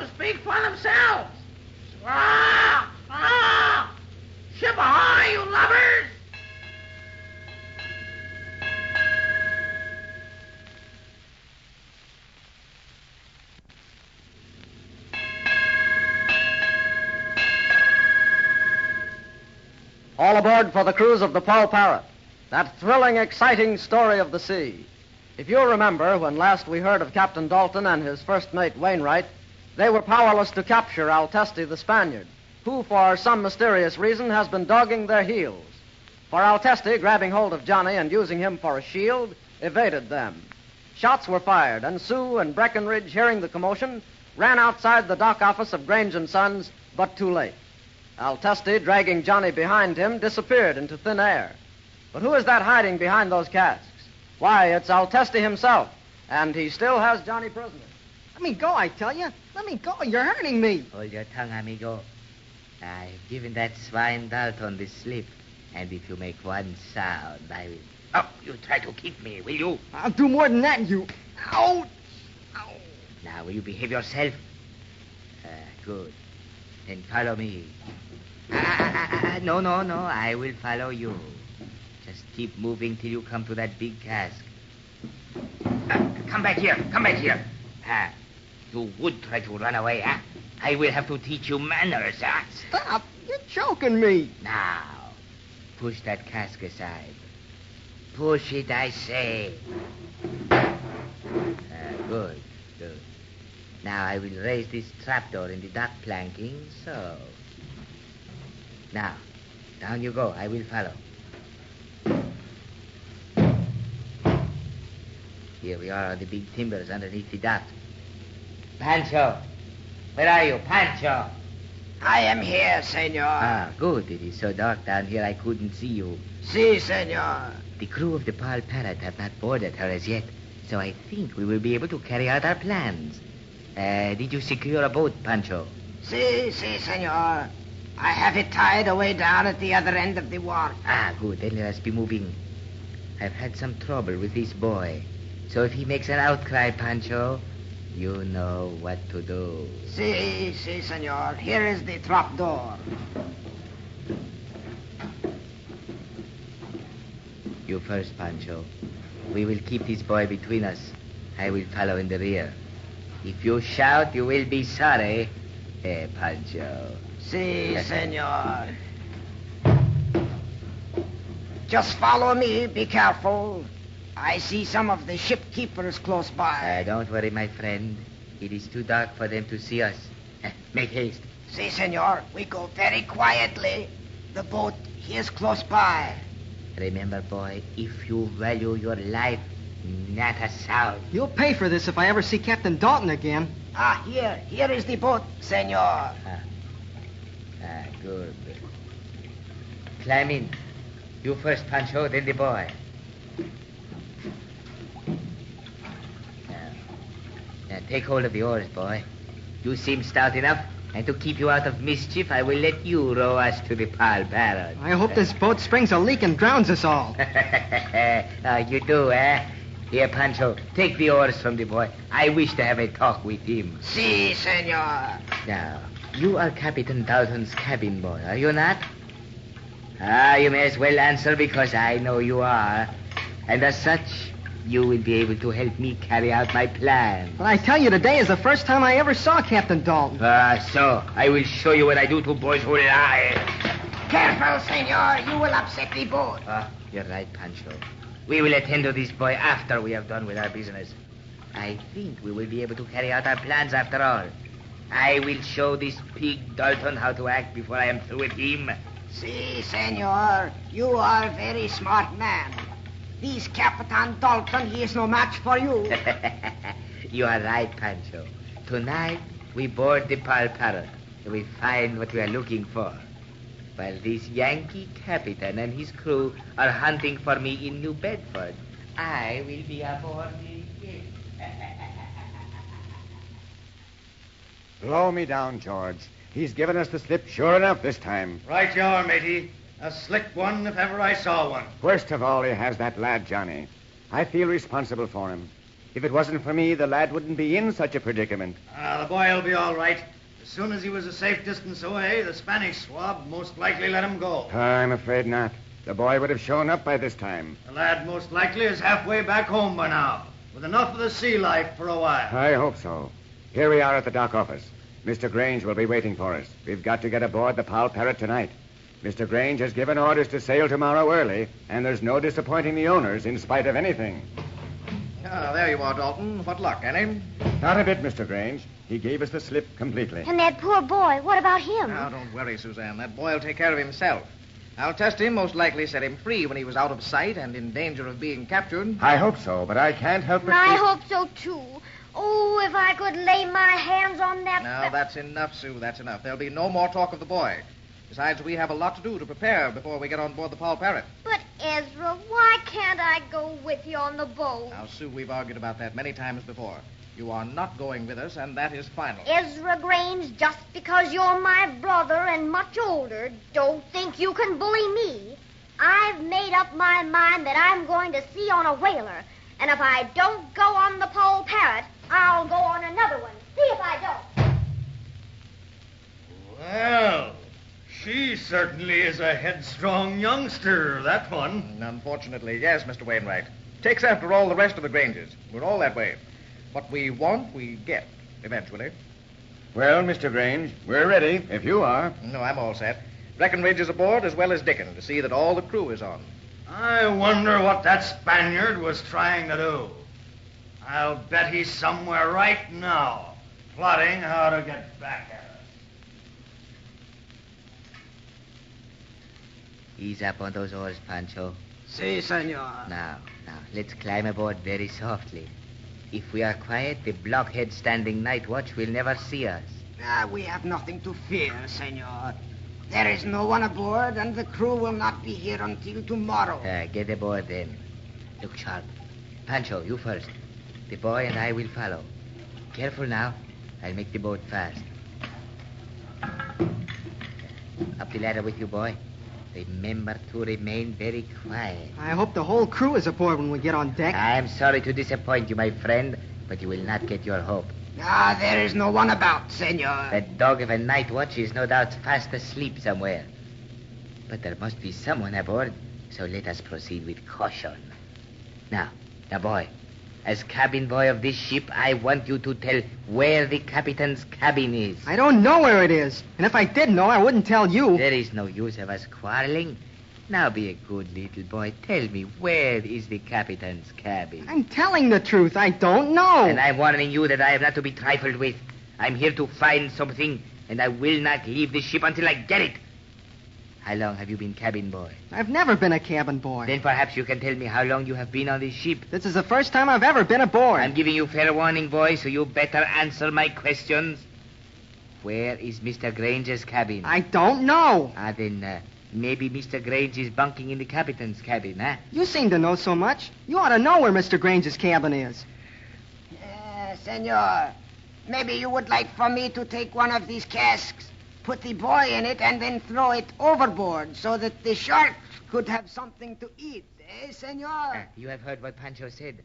speak for themselves. Ship ahoy, you lubbers! All aboard for the cruise of the Pearl Parrot, that thrilling, exciting story of the sea. If you'll remember, when last we heard of Captain Dalton and his first mate, Wainwright, they were powerless to capture Teste the Spaniard, who, for some mysterious reason, has been dogging their heels. For Teste, grabbing hold of Johnny and using him for a shield, evaded them. Shots were fired, and Sue and Breckenridge, hearing the commotion, ran outside the dock office of Grange & Sons, but too late. Teste, dragging Johnny behind him, disappeared into thin air. But who is that hiding behind those casks? Why, it's Teste himself, and he still has Johnny prisoner. Let me go, I tell you. Let me go. You're hurting me. Hold your tongue, amigo. I've given that swine Dalton the slip, and if you make one sound, I will... Oh, you try to keep me, will you? I'll do more than that, you... Ow! Ow! Now, will you behave yourself? Good. Then follow me. No, I will follow you. Just keep moving till you come to that big cask. Come back here. You would try to run away, huh? I will have to teach you manners, huh? Stop! You're choking me. Now, push that cask aside. Push it, I say. Good. Now, I will raise this trapdoor in the dock planking, so. Now, down you go. I will follow. Here we are on the big timbers underneath the dock. Pancho! Where are you, Pancho? I am here, senor. Good. It is so dark down here I couldn't see you. Si, senor. The crew of the Pearl Parrot have not boarded her as yet, so I think we will be able to carry out our plans. Did you secure a boat, Pancho? Si, senor. I have it tied away down at the other end of the wharf. Good. Then let us be moving. I've had some trouble with this boy, so if he makes an outcry, Pancho, you know what to do. Si, senor. Here is the trapdoor. You first, Pancho. We will keep this boy between us. I will follow in the rear. If you shout, you will be sorry. Pancho. Si, senor. Just follow me. Be careful. I see some of the ship keepers close by. Don't worry, my friend. It is too dark for them to see us. Make haste. Si, senor. We go very quietly. The boat is close by. Remember, boy, if you value your life, not a sound. You'll pay for this if I ever see Captain Dalton again. Here is the boat, senor. Good. Climb in. You first, Pancho, then the boy. Now, take hold of the oars, boy. You seem stout enough, and to keep you out of mischief, I will let you row us to the Pearl Parrot. I hope this boat springs a leak and drowns us all. You do, eh? Here, Pancho, take the oars from the boy. I wish to have a talk with him. Si, senor. Now, you are Captain Dalton's cabin boy, are you not? You may as well answer because I know you are. And as such, you will be able to help me carry out my plan. But I tell you, today is the first time I ever saw Captain Dalton. So I will show you what I do to boys who lie. Careful, senor. You will upset the boat. You're right, Pancho. We will attend to this boy after we have done with our business. I think we will be able to carry out our plans after all. I will show this pig Dalton how to act before I am through with him. Si, senor. You are a very smart man. This Captain Dalton, he is no match for you. You are right, Pancho. Tonight, we board the Pearl Parrot. We find what we are looking for. While this Yankee captain and his crew are hunting for me in New Bedford, I will be aboard the ship. Blow me down, George. He's given us the slip sure enough this time. Right you are, matey. A slick one if ever I saw one. Worst of all, he has that lad, Johnny. I feel responsible for him. If it wasn't for me, the lad wouldn't be in such a predicament. The boy will be all right. As soon as he was a safe distance away, the Spanish swab most likely let him go. I'm afraid not. The boy would have shown up by this time. The lad most likely is halfway back home by now, with enough of the sea life for a while. I hope so. Here we are at the dock office. Mr. Grange will be waiting for us. We've got to get aboard the Pal Parrot tonight. Mr. Grange has given orders to sail tomorrow early, and there's no disappointing the owners in spite of anything. There you are, Dalton. What luck, any? Not a bit, Mr. Grange. He gave us the slip completely. And that poor boy, what about him? Now, don't worry, Suzanne. That boy will take care of himself. I'll test him, most likely set him free when he was out of sight and in danger of being captured. I hope so, but I can't help but... I hope so, too. Oh, if I could lay my hands on that... Now, that's enough, Sue. That's enough. There'll be no more talk of the boy. Besides, we have a lot to do to prepare before we get on board the Paul Parrot. But, Ezra, why can't I go with you on the boat? Now, Sue, we've argued about that many times before. You are not going with us, and that is final. Ezra Grange, just because you're my brother and much older, don't think you can bully me. I've made up my mind that I'm going to sea on a whaler. And if I don't go on the Paul Parrot, I'll go on another one. See if I don't. Well, she certainly is a headstrong youngster, that one. Unfortunately, yes, Mr. Wainwright. Takes after all the rest of the Granges. We're all that way. What we want, we get, eventually. Well, Mr. Grange, we're ready, if you are. No, I'm all set. Breckenridge is aboard as well as Dickon to see that all the crew is on. I wonder what that Spaniard was trying to do. I'll bet he's somewhere right now, plotting how to get back at us. Ease up on those oars, Pancho. Si, senor. Now, let's climb aboard very softly. If we are quiet, the blockhead standing night watch will never see us. We have nothing to fear, senor. There is no one aboard, and the crew will not be here until tomorrow. Get aboard then. Look sharp. Pancho, you first. The boy and I will follow. Careful now. I'll make the boat fast. Up the ladder with you, boy. Remember to remain very quiet. I hope the whole crew is aboard when we get on deck. I'm sorry to disappoint you, my friend, but you will not get your hope. There is no one about, senor. That dog of a night watch is no doubt fast asleep somewhere. But there must be someone aboard, so let us proceed with caution. Now, boy, as cabin boy of this ship, I want you to tell where the captain's cabin is. I don't know where it is. And if I did know, I wouldn't tell you. There is no use of us quarreling. Now be a good little boy. Tell me, where is the captain's cabin? I'm telling the truth. I don't know. And I'm warning you that I am not to be trifled with. I'm here to find something, and I will not leave the ship until I get it. How long have you been cabin boy? I've never been a cabin boy. Then perhaps you can tell me how long you have been on this ship. This is the first time I've ever been aboard. I'm giving you fair warning, boy, so you better answer my questions. Where is Mr. Grange's cabin? I don't know. Then maybe Mr. Grange is bunking in the captain's cabin, huh? You seem to know so much. You ought to know where Mr. Grange's cabin is. Senor, maybe you would like for me to take one of these casks, put the boy in it, and then throw it overboard so that the sharks could have something to eat. Senor? You have heard what Pancho said.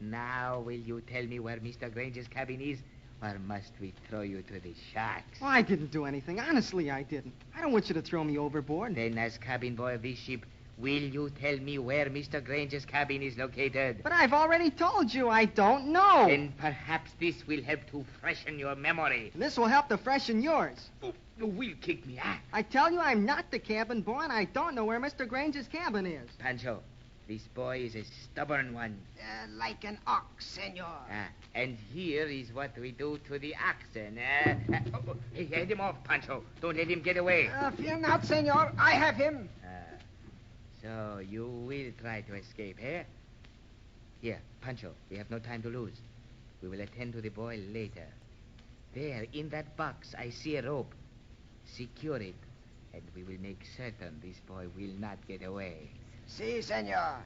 Now will you tell me where Mr. Grange's cabin is, or must we throw you to the sharks? Well, I didn't do anything. Honestly, I didn't. I don't want you to throw me overboard. Then, as cabin boy of this ship, will you tell me where Mr. Grange's cabin is located? But I've already told you I don't know. Then perhaps this will help to freshen your memory. And this will help to freshen yours. You will kick me, huh? I tell you I'm not the cabin boy, and I don't know where Mr. Grange's cabin is. Pancho, this boy is a stubborn one. Like an ox, senor. And here is what we do to the oxen. Hey, head him off, Pancho. Don't let him get away. Fear not, senor. I have him. So you will try to escape, eh? Here, Pancho, we have no time to lose. We will attend to the boy later. There, in that box, I see a rope. Secure it, and we will make certain this boy will not get away. Si, senor.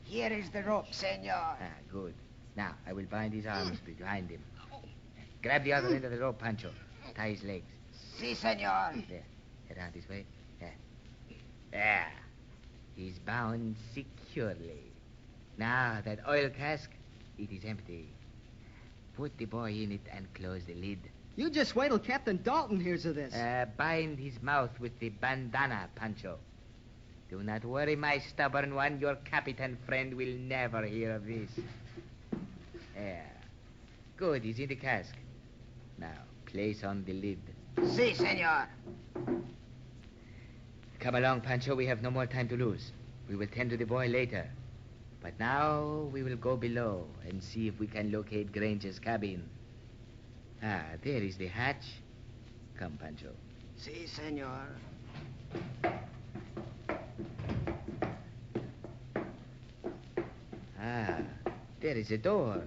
Here is the rope, senor. Good. Now, I will bind his arms behind him. Grab the other end of the rope, Pancho. Tie his legs. Si, senor. There. Around this way. There. He's bound securely. Now, that oil cask, It is empty. Put the boy in it and close the lid. You just wait till Captain Dalton hears of this. Bind his mouth with the bandana, Pancho. Do not worry, my stubborn one. Your Capitan friend will never hear of this. There. Good, he's in the cask. Now, place on the lid. Si, senor. Come along, Pancho. We have no more time to lose. We will tend to the boy later. But now we will go below and see if we can locate Grange's cabin. Ah, there is the hatch. Come, Pancho. Si, senor. Ah, there is a door.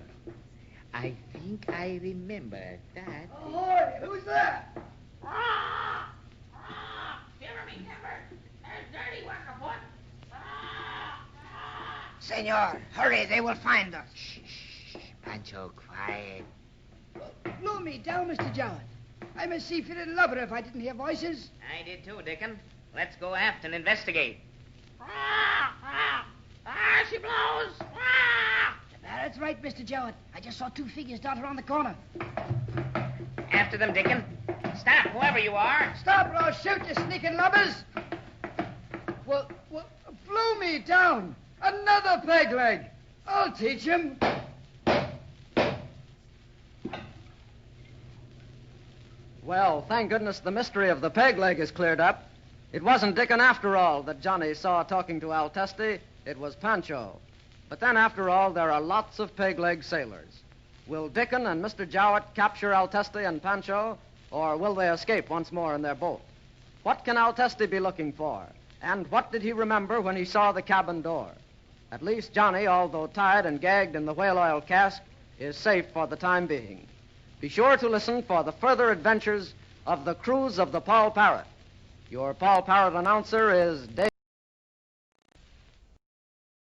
I think I remember that. Ahoy! Who's there? Shiver me timbers! There's dirty work afoot! Senor, hurry, they will find us. Shh, Pancho, quiet. Blow me down, Mr. Jowett. I'm a seafaring lover if I didn't hear voices. I did too, Dickon. Let's go aft and investigate. She blows! That's right, Mr. Jowett. I just saw two figures dart around the corner. After them, Dickon. Stop, whoever you are. Stop or I'll shoot you, sneaking lubbers. Well, blow me down. Another peg leg. I'll teach him. Well, thank goodness the mystery of the peg leg is cleared up. It wasn't Dickon after all that Johnny saw talking to Al Teste. It was Pancho. But then, after all, there are lots of peg-leg sailors. Will Dickon and Mr. Jowett capture Al Teste and Pancho, or will they escape once more in their boat? What can Al Teste be looking for? And what did he remember when he saw the cabin door? At least Johnny, although tied and gagged in the whale oil cask, is safe for the time being. Be sure to listen for the further adventures of the cruise of the Paul Parrot. Your Paul Parrot announcer is Dave.